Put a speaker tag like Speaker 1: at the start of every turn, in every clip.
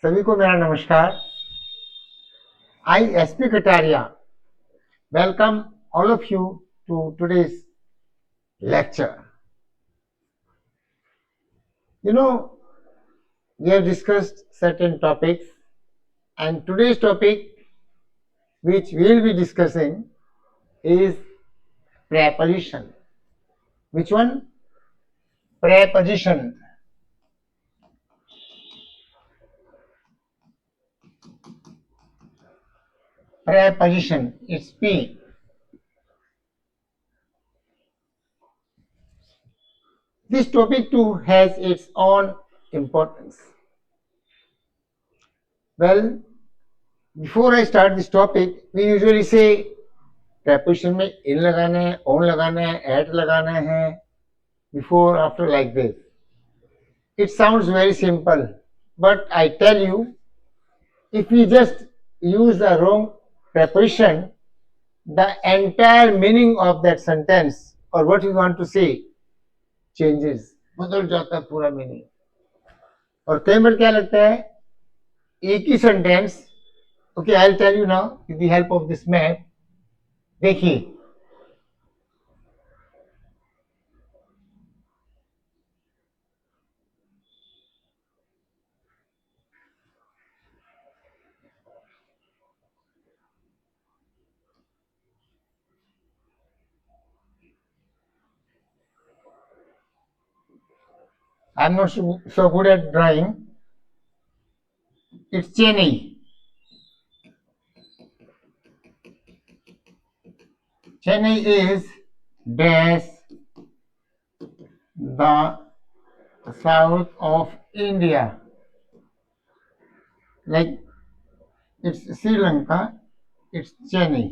Speaker 1: सभी को मेरा नमस्कार। I SP Kataria welcome all of you to today's lecture. We have discussed certain topics, and today's topic which we will be discussing is preposition. Which one? Preposition. Preposition, it's P. This topic too has its own importance. Well, before I start this topic, we usually say preposition में in लगाना है, on लगाना है, at लगाना है, before, after, like this. It sounds very simple, but I tell you, if we just use the wrong preposition, the entire meaning of that sentence or what you want to say changes. बदल जाता है पूरा meaning. और कई बार क्या लगता है एक ही sentence, okay I will tell you now with the help of this map. देखिए, I am not so good at drawing. It's Chennai. Chennai is dash the south of India. Like it's Sri Lanka, it's Chennai.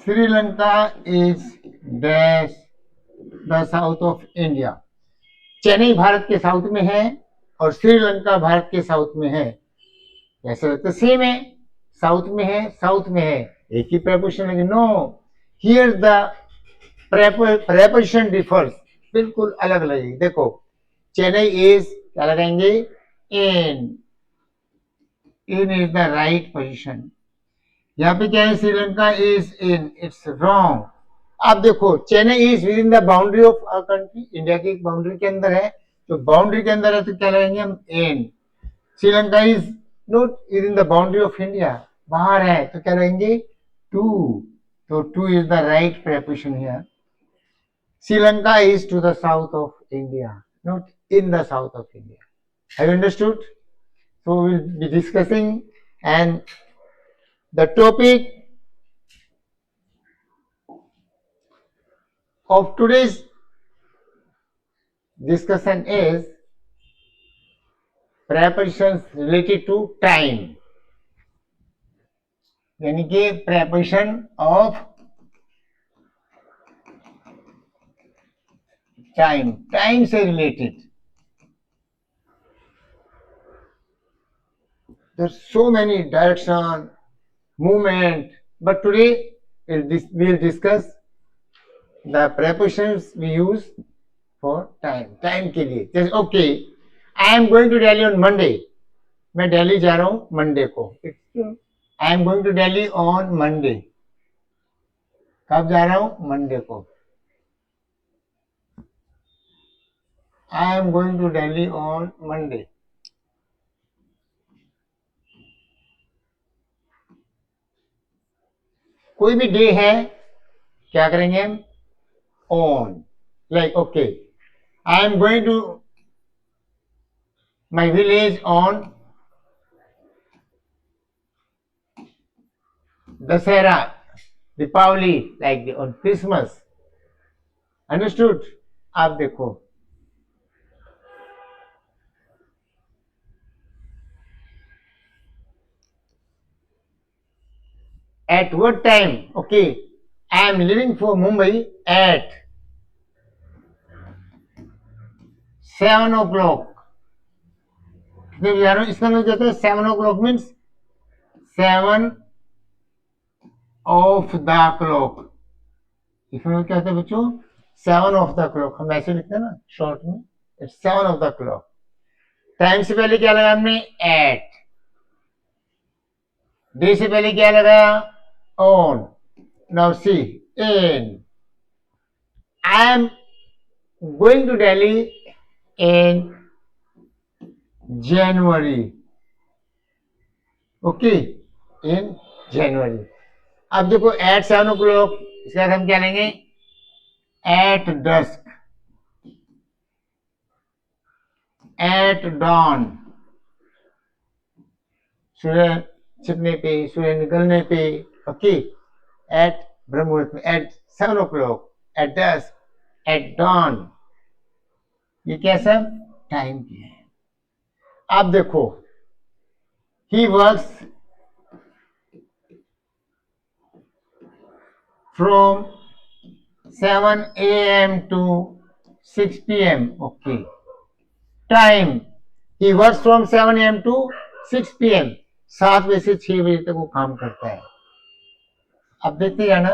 Speaker 1: Sri Lanka is dash the south of India. Chennai Bharat के south में है और श्रीलंका भारत के south में है। ऐसा लगता है सेम है, साउथ में है, साउथ में है, एक ही preposition है। No, here the preposition differs, बिल्कुल अलग लगेगी। देखो, चेन्नई इज क्या लगाएंगे? In. In is the right position. यहाँ पे क्या है? Sri Lanka is in, it's wrong. आप देखो, Chennai is within the boundary of a country, India की बाउंड्री के अंदर है, तो बाउंड्री के अंदर है तो क्या लगाएंगे हम? In. Sri Lanka is not within the boundary of India, बाहर है तो क्या रहेंगे? टू। तो to is the right preposition here. Sri is to the south of India, not in the south of India. Have you understood? So we will be discussing, and the topic of today's discussion is prepositions related to time. यानी कि preposition of time, time से related. There's so many direction, movement, but today we'll discuss the prepositions we use for time. Time के लिए जैसे okay, I am going to Delhi on Monday. मैं दिल्ली जा रहा हूँ मंडे को। I am going to Delhi on Monday. कब जा रहा हूँ? मंडे को। I am going to Delhi on Monday. कोई भी डे है, क्या करेंगे हम? On. Like okay, I am going to my village on Dasera, Deepavali, like on Christmas. Understood? आप देखो, at what time? Okay, I am leaving for Mumbai at 7 o'clock. कितने बजे आ रहा हूँ? इसका मतलब कहते हैं 7 o'clock means 7 of the clock. इसमें क्या होता है बच्चों? 7 of the clock. हम ऐसे लिखते हैं ना शॉर्ट में, it's 7 of the clock. Time से पहले क्या लगा हमने? एट। डे से पहले क्या लगाया? On. Now see, in. I am going to Delhi in January. Okay, in January. अब देखो एट 7 o'clock, इसके बाद हम क्या लेंगे? एट डस्क, एट डॉन, सूर्य छिपने पे, सूर्य निकलने पे। ओके, एट ब्रह्म मुहूर्त में, at 7 o'clock, at dusk, at dawn. ये क्या सब टाइम की है। अब देखो, he works from 7 a.m. to 6 p.m. Okay, time, he works from 7 a.m. to 6 p.m. 7 बजे से 6 बजे तक वो काम करता है। अब देखते जाना,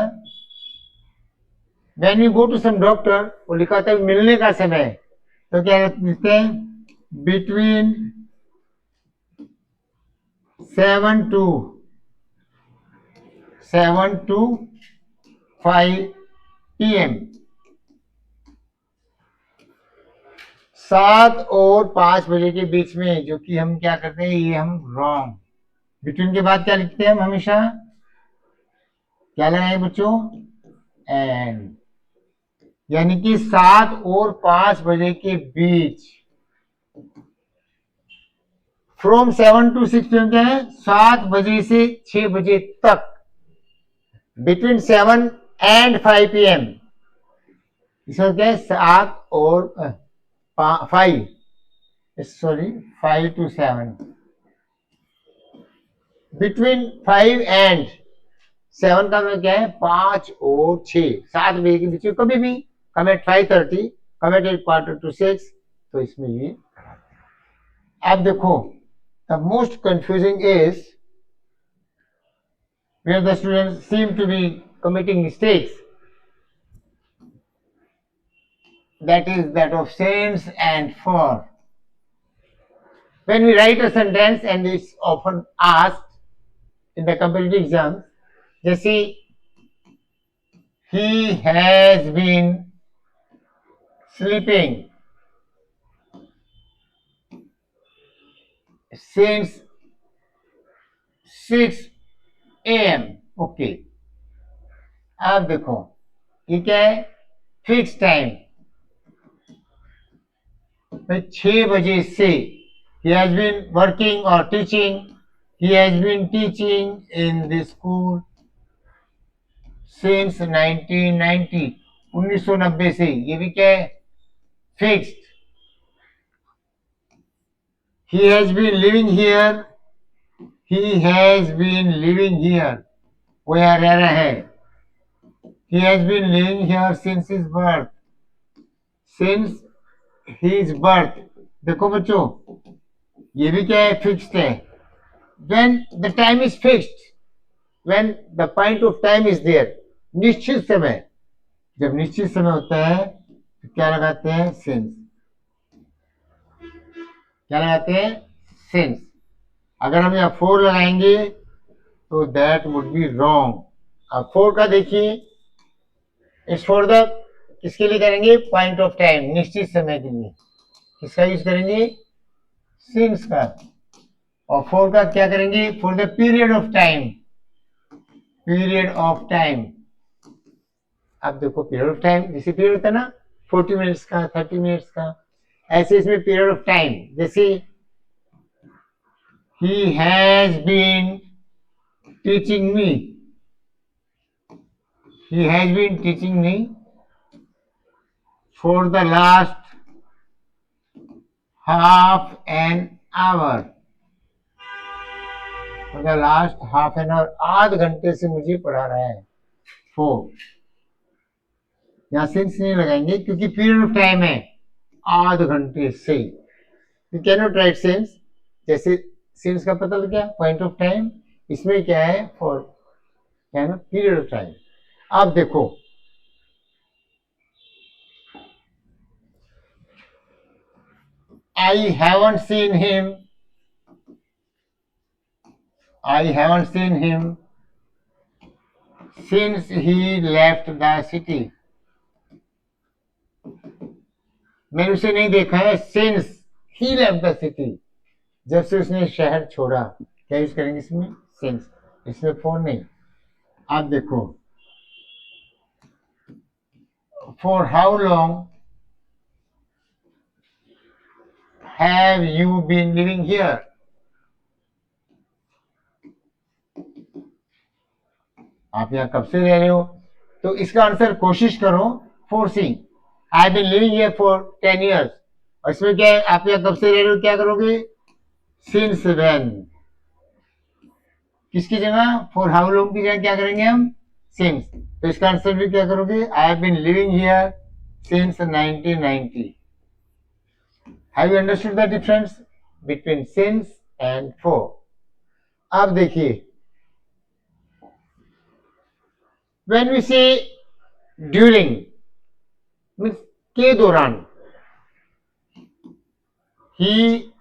Speaker 1: when you go to some doctor, वो लिखा था मिलने का समय, तो क्या लिखते हैं? Between 7 to 5 p.m. 7 और 5 बजे के बीच में, जो कि हम क्या करते हैं, ये हम रॉन्ग। बिटवीन के बाद क्या लिखते हैं हम हमेशा? क्या लगाएंगे बच्चों? एंड। यानी कि 7 और 5 बजे के बीच, फ्रॉम 7 to 6 p.m. क्या है? 7 बजे से 6 बजे तक। Between 7 and 5 p.m. इसका क्या है? 7 और 5, सॉरी 5 to 7। बिटवीन 5 and 7 का मतलब क्या है? 5 और 6। 7 बजे के बीच में कभी भी, कम एट 5:30, कम एट 5:45, तो इसमें ये। अब देखो, the most confusing is where the students seem to be committing mistakes, that is that of since and for. When we write a sentence and it's often asked in the competitive exams, जैसे he has been sleeping since 6 a.m. Okay, अब देखो ये क्या है? Fix time, 6 बजे से। he has been working or teaching, he has been teaching in the school since 1990, 1990 से। ये भी क्या है? Fixed. he has been living here, he has been living here, वो यहाँ रह रहा है। he has been living here since his birth, since his birth। देखो बच्चों, ये भी क्या है? फिक्स्ड है। when the time is fixed, when the point of time is there, निश्चित समय, जब निश्चित समय होता है तो क्या लगाते हैं? सिंस। क्या लगाते हैं? सिंस। अगर हम यहाँ 4 लगाएंगे तो दैट वुड बी रॉन्ग। अब 4 का देखिए, इट्स फॉर द, किसके लिए करेंगे? पॉइंट ऑफ टाइम, निश्चित समय के लिए। किसका यूज करेंगे? सिंस का। और 4 का क्या करेंगे? For the period of time, period of time. अब देखो पीरियड ऑफ टाइम, जैसे पीरियड होता है ना 40 मिनट्स का, 30 मिनट्स का, ऐसे इसमें पीरियड ऑफ टाइम। जैसे he has been teaching me, he has been teaching me for the last half an hour, for the last half an hour, आध घंटे से मुझे पढ़ा रहा है। 4, यहाँ सिंस नहीं लगाएंगे क्योंकि पीरियड ऑफ टाइम है, आध घंटे से। You can not right since, जैसे सिंस का पता लग गया, पॉइंट ऑफ टाइम। इसमें क्या है? फॉर, क्या है ना? Period of time. अब देखो, I haven't seen him. I haven't seen him since he left the city. मैंने उसे नहीं देखा है since he left the city. जब से उसने शहर छोड़ा. क्या यूज करेंगे इसमें? since. इसमें for नहीं. आप देखो. For how long have you been living here? आप यहाँ कब से रह रहे हो? तो इसका आंसर कोशिश करो. for C. I have been living here for 10 years. और इसमें क्या है? आप यहाँ कब से रह रहे हो? क्या करोगे? since when. किसकी जगह? for how long की जगह क्या करेंगे हम? since. तो इसका आंसर भी क्या करोगे? I have been living here since 1990. Have you understood the difference between since and for? अब देखिए, when we say during means के दौरान, he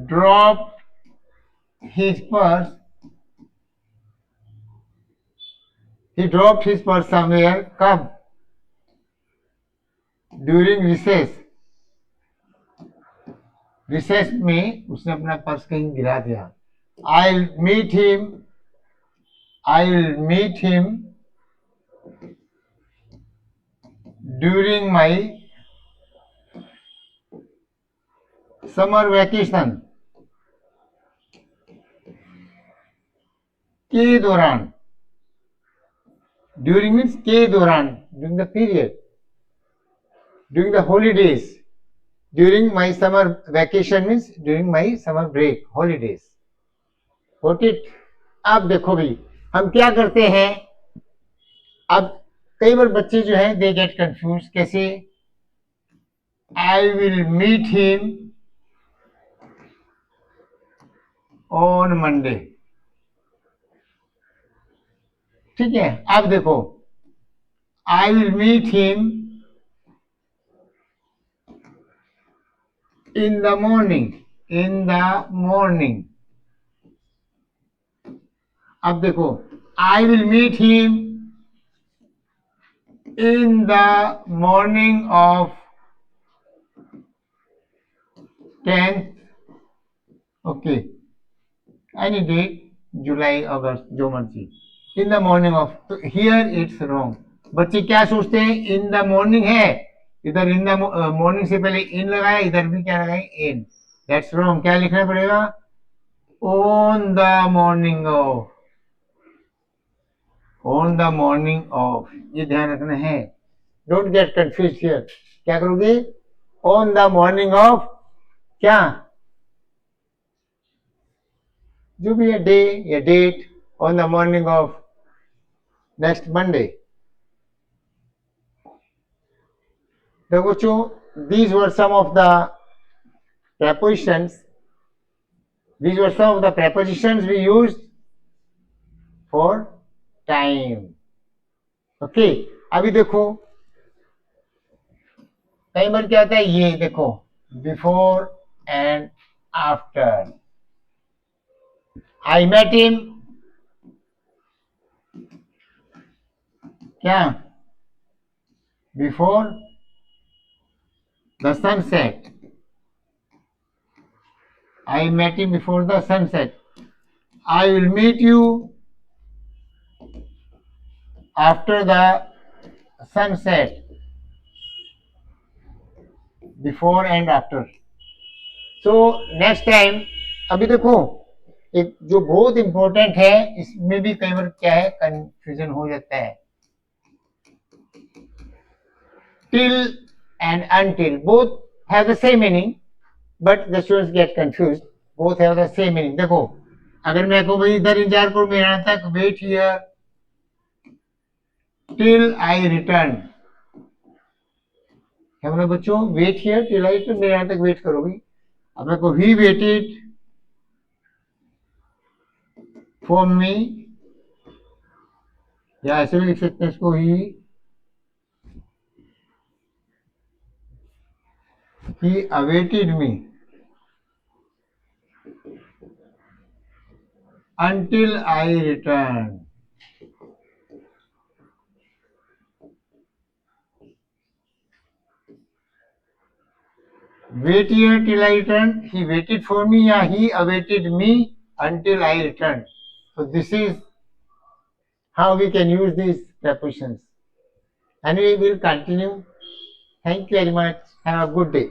Speaker 1: dropped his purse. He dropped his purse somewhere. कब? During recess. रिसेस में उसने अपना purse कहीं गिरा दिया. I'll meet him during my summer vacation. के दौरान. During means के दौरान. During the period. During the holidays. During my summer vacation means during my summer break, holidays. Got it? अब देखो भाई, हम क्या करते हैं? अब कई बार बच्चे जो हैं they get confused. कैसे? I will meet him on Monday. ठीक है. अब देखो, I will meet him in the morning. अब देखो, I will meet him in the morning of 10th. Okay, any date, July, August, जो मर्जी. In the morning of. तो here it's wrong. बच्चे क्या सोचते हैं? in the morning है, इधर इन द मॉर्निंग से पहले इन लगाया, इधर भी क्या लगाए? इन. That's wrong. क्या लिखना पड़ेगा? On the morning of. On the morning of. ये ध्यान रखना है. Don't get confuse here. क्या करोगे? ऑन द मॉर्निंग ऑफ क्या? जो भी है, डे या date. On the morning of next Monday. देखो, these were some of the prepositions. These were some of the prepositions we used for time. Okay. अभी देखो, कई बार क्या आता है? ये देखो, before and after. I met him. क्या? Before the sunset. I met him before the sunset. I will meet you after the sunset. Before and after. So next time. अभी देखो, एक जो बहुत इंपॉर्टेंट है, इसमें भी कई बार क्या है? कंफ्यूजन हो जाता है. Till and until both have the same meaning, but the students get confused. Both have the same meaning. देखो, अगर मैं कहूँ भाई इधर इंतजार करो मेरे आने तक, wait here till I return. क्या बोला बच्चों? wait here till I return. मेरे आने तक वेट करो भाई. अब मैं कहूँ he waited for me, या ऐसे भी लिख सकते हैं इसको, he He awaited me until I returned. Wait here till I return. He waited for me, yeah, he awaited me until I returned. So this is how we can use these prepositions. Anyway, we'll continue. Thank you very much. Have a good day.